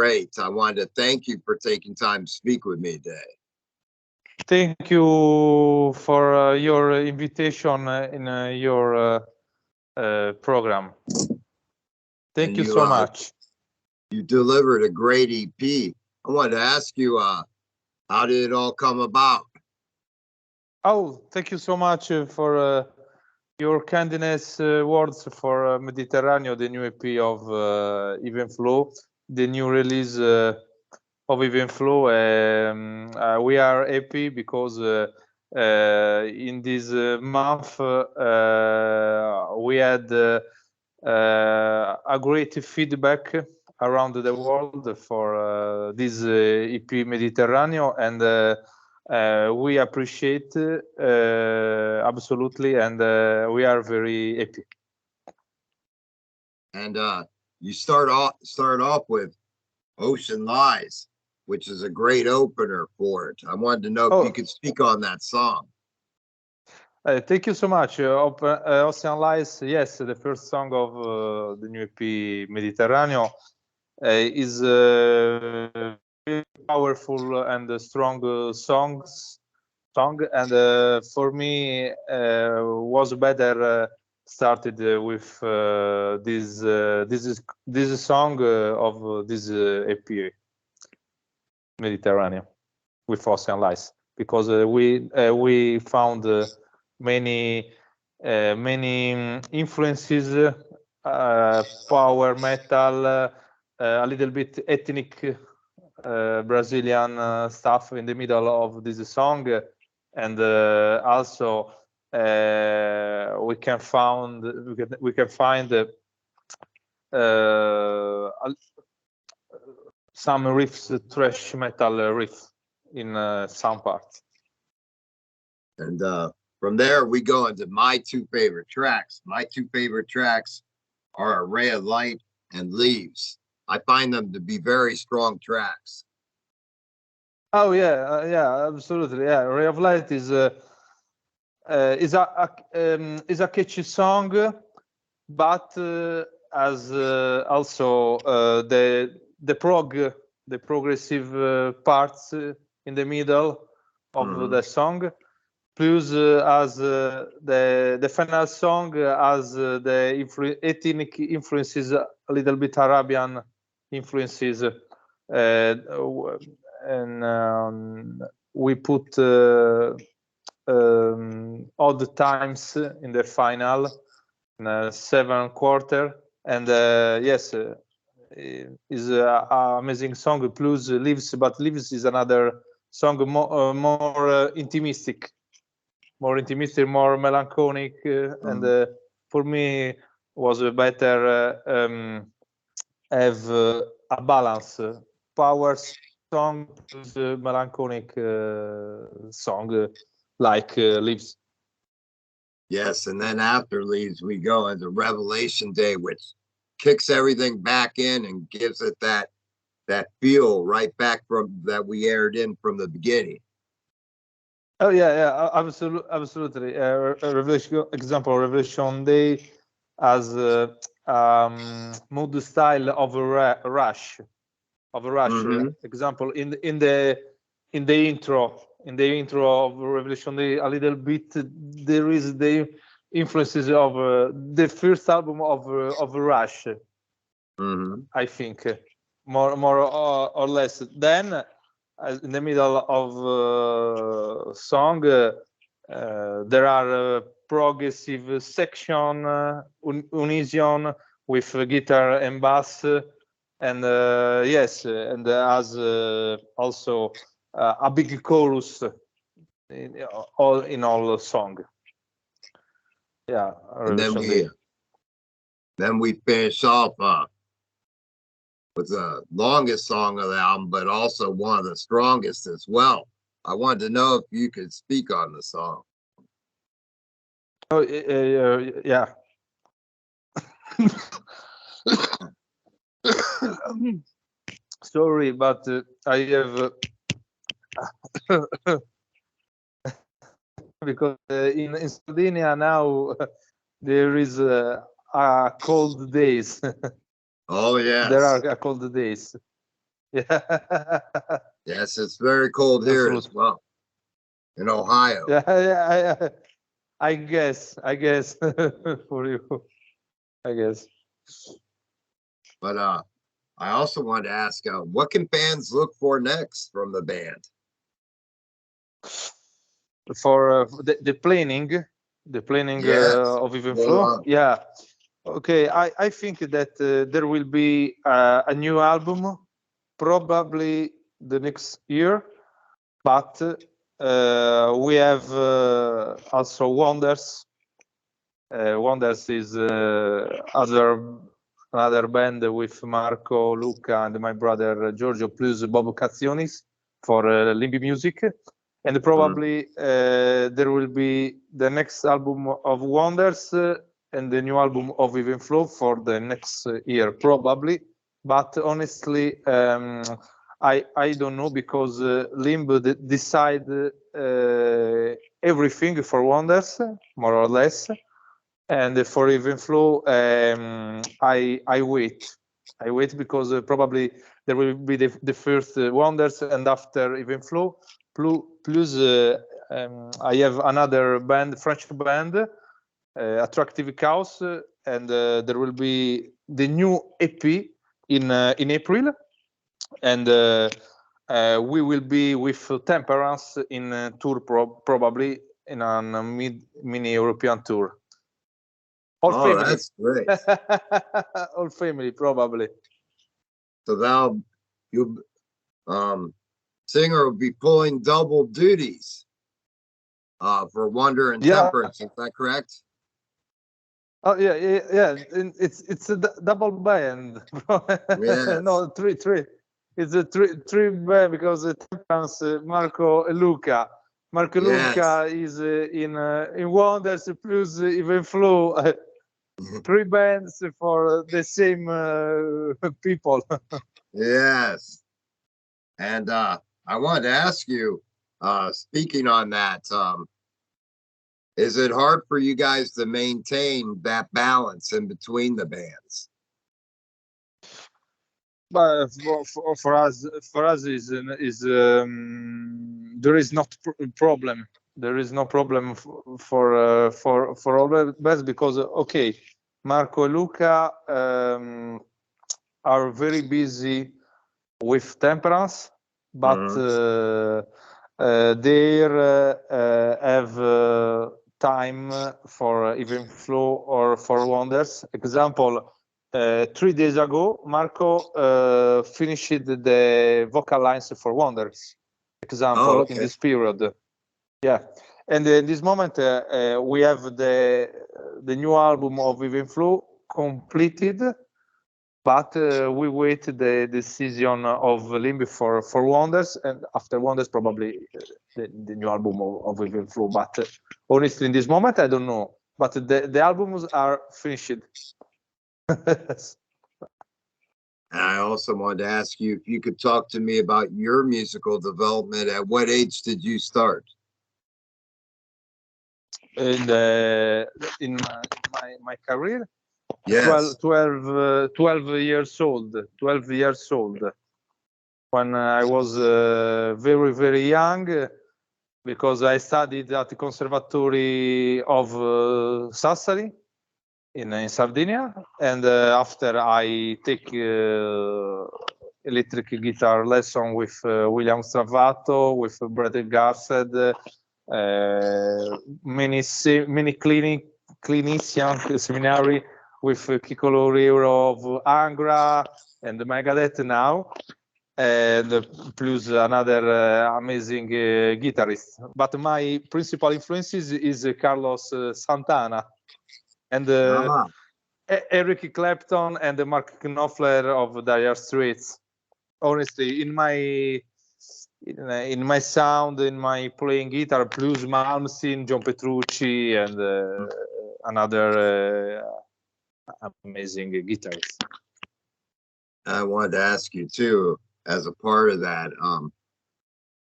great. I wanted to thank you for taking time to speak with me today. Thank you for your invitation in your program. Thank you so much. You delivered a great EP. I wanted to ask you, how did it all come about? Oh, thank you so much for your kindness words for Mediterranean, the new EP of Even Flow, the new release of Even Flow. We are happy because in this month we had a great feedback around the world for this EP Mediterranean, and we appreciate absolutely, and we are very happy. And you start off with Ocean Lies, which is a great opener for it. I wanted to know if you could speak on that song. Thank you so much. Ocean Lies, yes, the first song of the new EP Mediterranean is very powerful and strong song, and for me was better started with this song of this EP Mediterranean with Ocean Lies, because we found many influences, power metal, a little bit ethnic Brazilian stuff in the middle of this song, and also we can find some riffs, thrash metal riff in some parts. And from there we go into my two favorite tracks. My two favorite tracks are A Ray of Light and Leaves. I find them to be very strong tracks. Oh yeah, yeah, absolutely. Yeah, Ray of Light is a catchy song, but as also the progressive parts in the middle of the song, plus as the final song has the ethnic influences, a little bit Arabian influences, and we put odd times in the final, in 7/4, and yes, is an amazing song. Plus Leaves, but Leaves is another song more intimistic, more melancholic, and for me was better have a balance, power song plus melancholic song like Leaves. Yes, and then after Leaves we go into Revelation Day, which kicks everything back in and gives it that feel right back from that we aired in from the beginning. Oh yeah, absolutely. Revelation, example, Revelation Day as mood style of a rush. Example in the intro of Revelation Day, a little bit there is the influences of the first album of Rush. I think more or less. Then in the middle of song there are progressive section, Unision with guitar and bass, and yes, and as also a big chorus in all song. Yeah, and then we finish off with the longest song of the album, but also one of the strongest as well. I wanted to know if you could speak on the song. Oh yeah. Sorry, but I have because in Sardinia now there is a cold days. Oh yeah, there are cold days. Yeah. Yes, it's very cold here as Absolutely. well in Ohio. Yeah, yeah, I guess for you, I guess. But I also wanted to ask, what can fans look for next from the band? For the planning Yes. of Even Well, Flow. Yeah. Okay. I think that there will be a new album probably the next year, but we have also Wonders. Wonders is another band with Marco, Luca, and my brother Giorgio, plus Bob Cazionis for Limby Music. And probably there will be the next album of Wonders and the new album of Even Flow for the next year, probably. But honestly, I don't know because Limb decide everything for Wonders, more or less. And for Even Flow, I wait because probably there will be the first Wonders, and after Even Flow, plus I have another band, French band, Attractive Chaos, and there will be the new EP in April, and we will be with Temperance in tour probably in a mini European tour. All oh, family. that's great. All family, probably. So now you singer will be pulling double duties for Wonder and Yeah. Temperance. Is that correct? Oh yeah, yeah. It's a double band. Yes. No, three. It's a three band because Temperance, Marco and Luca. Marco Yes. Luca is in Wonders plus Even Flow. Three bands for the same people. Yes. And I wanted to ask you, speaking on that, is it hard for you guys to maintain that balance in between the bands? But for us is there is not problem. There is no problem for all the best because okay, Marco and Luca are very busy with Temperance, but they have time for Even Flow or for Wonders. Example, 3 days ago, Marco finished the vocal lines for Wonders. Example, in this period. Yeah. And in this moment, we have the new album of Even Flow completed, but we wait the decision of Limby for Wonders, and after Wonders probably the new album of Even Flow. But honestly, in this moment, I don't know. But the albums are finished. And I also wanted to ask you if you could talk to me about your musical development. At what age did you start? In my career, Yes. 12 years old. 12 years old. When I was very, very young, because I studied at the Conservatory of Sassari in Sardinia, and after I take electric guitar lesson with William Stravato, with Brett Garsed, many clinician seminary with Kiko Loureiro of Angra and Megadeth now, and plus another amazing guitarist. But my principal influences is Carlos Santana and Eric Clapton and Mark Knopfler of Dire Straits. Honestly, in my sound, in my playing guitar, plus Malmsteen, John Petrucci, and another amazing guitarist. I wanted to ask you too, as a part of that,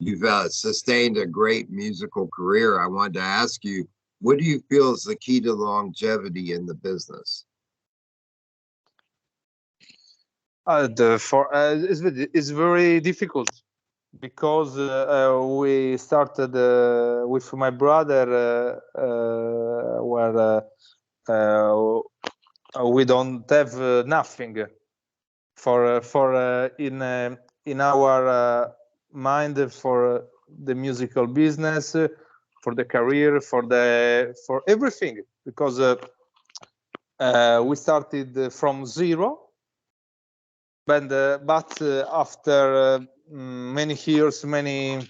you've sustained a great musical career. I wanted to ask you, what do you feel is the key to longevity in the business? It's very difficult because we started with my brother where we don't have nothing for in our mind for the musical business, for the career, for everything, because we started from zero. But after many years, many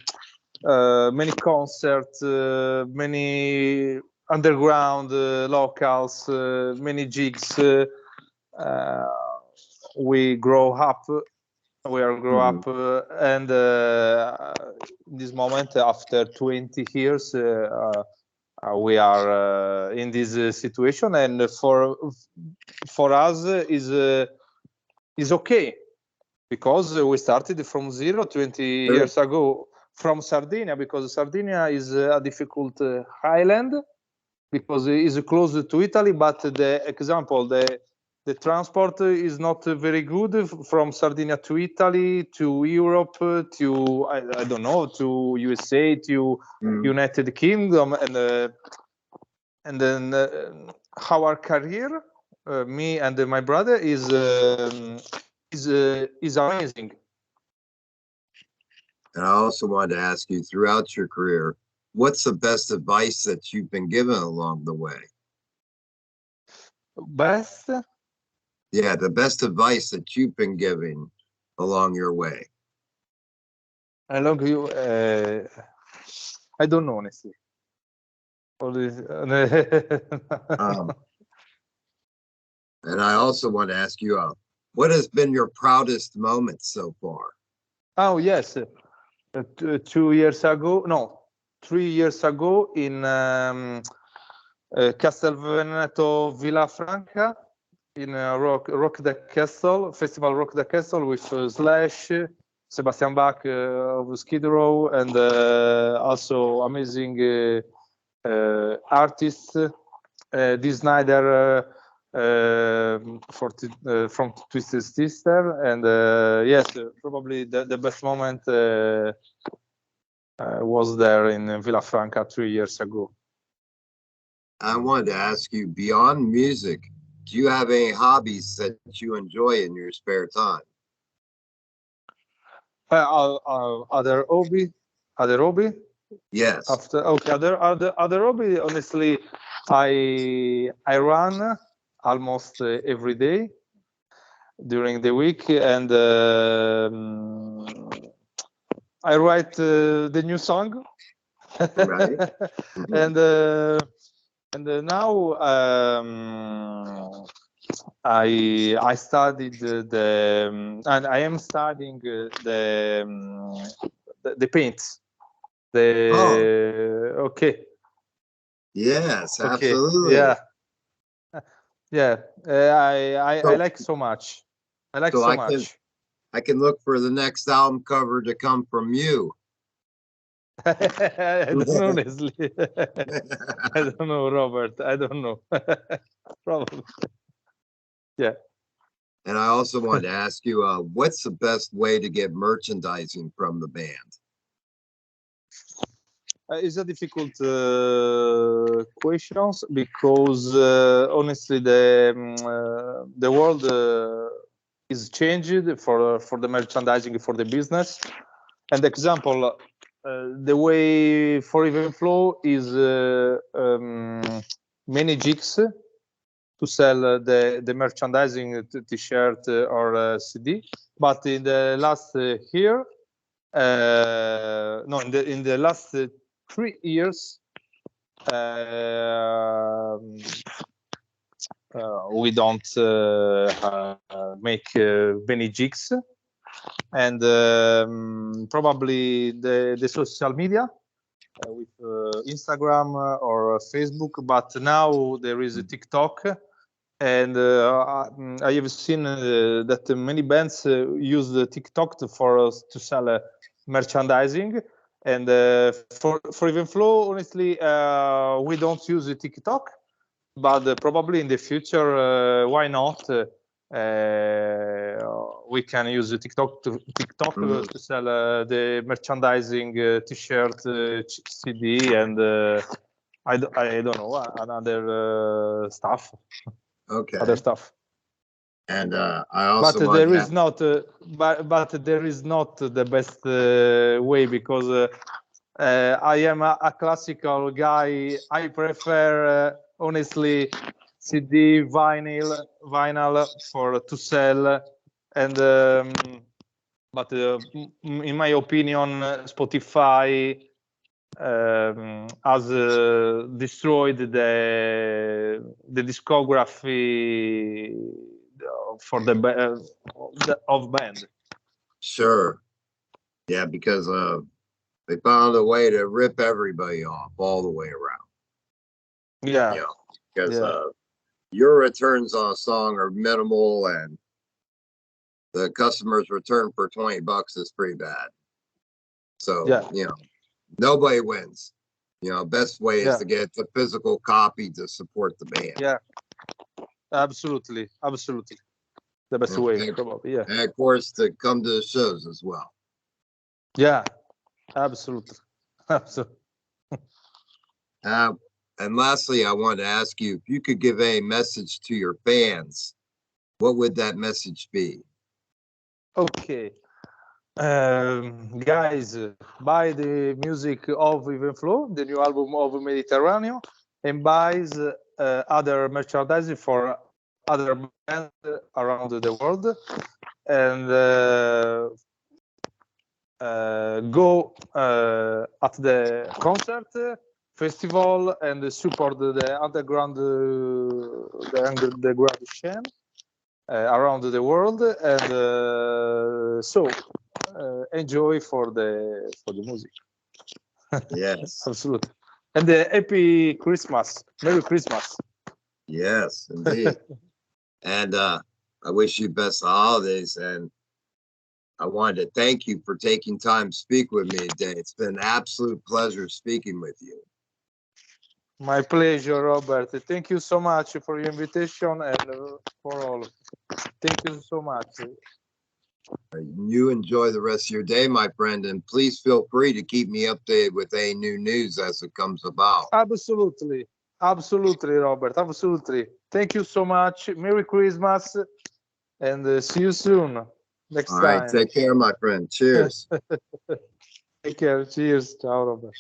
concerts, many underground locals, many gigs, we grow up. We are grow up, and in this moment, after 20 years, we are in this situation, and for us is okay, because we started from zero 20 years ago from Sardinia, because Sardinia is a difficult island, because it is close to Italy, but the transport is not very good from Sardinia to Italy, to Europe, to I don't know, to USA, to United Kingdom, and then our career, me and my brother, is amazing. And I also wanted to ask you, throughout your career, what's the best advice that you've been given along the way? Best? Yeah, the best advice that you've been giving along your way. Along you, I don't know, honestly. And I also want to ask you, what has been your proudest moment so far? Oh, yes. 2 years ago, no, 3 years ago in Castelveneto Villafranca, in Rock the Castle, Festival Rock the Castle, with Slash, Sebastian Bach of Skid Row, and also amazing artists, Dee Snider from Twisted Sister, and yes, probably the best moment was there in Villafranca 3 years ago. I wanted to ask you, beyond music, do you have any hobbies that you enjoy in your spare time? Other hobby? Yes. Other hobby. Honestly, I run almost every day during the week, and I write the new song. Right. And now I studied and I am studying the paints. Okay. Yes, Okay. absolutely. Yeah. I like so much. I like so much. I can look for the next album cover to come from you. I don't know, honestly. I don't know, Robert. I don't know. Probably. Yeah. And I also wanted to ask you, what's the best way to get merchandising from the band? It's a difficult question, because honestly, the world is changed for the merchandising, for the business. And example, the way for Evenflow is many gigs to sell the merchandising, t-shirt or CD. But in the last year, no, in the last 3 years, we don't make many gigs, and probably the social media with Instagram or Facebook, but now there is a TikTok, and I have seen that many bands use the TikTok for us to sell merchandising. And for Evenflow, honestly, we don't use the TikTok, but probably in the future, why not? we can use TikTok to sell the merchandising, T-shirt, CD, and I don't know, another stuff. Okay. Other stuff. And I also but there is not but there is not the best way, because I am a classical guy. I prefer honestly CD, vinyl for to sell, and but in my opinion, Spotify has destroyed the discography for of band. Sure. Yeah, because they found a way to rip everybody off all the way around. Yeah. You know, because your returns on a song are minimal, and the customer's return for $20 is pretty bad. So, you know, nobody wins. You know, best way is to get the physical copy to support the band. Yeah, absolutely. The best way, probably. Yeah. And of course, to come to the shows as well. Yeah, absolutely. And lastly, I wanted to ask you if you could give a message to your fans, what would that message be? Okay. Guys, buy the music of Even Flow, the new album of Mediterranean, and buy other merchandising for other bands around the world, and go at the concert, festival, and support the underground scene around the world, and so enjoy for the music. Yes. Absolutely. And happy Christmas. Merry Christmas. Yes, indeed. And I wish you best holidays, and I wanted to thank you for taking time to speak with me today. It's been an absolute pleasure speaking with you. My pleasure, Robert. Thank you so much for your invitation, and for all. Thank you so much. You enjoy the rest of your day, my friend, and please feel free to keep me updated with any new news as it comes about. Absolutely, Robert. Absolutely. Thank you so much. Merry Christmas, and see you soon. Next time. All right, take care, my friend. Cheers. Take care. Cheers. Ciao, Robert.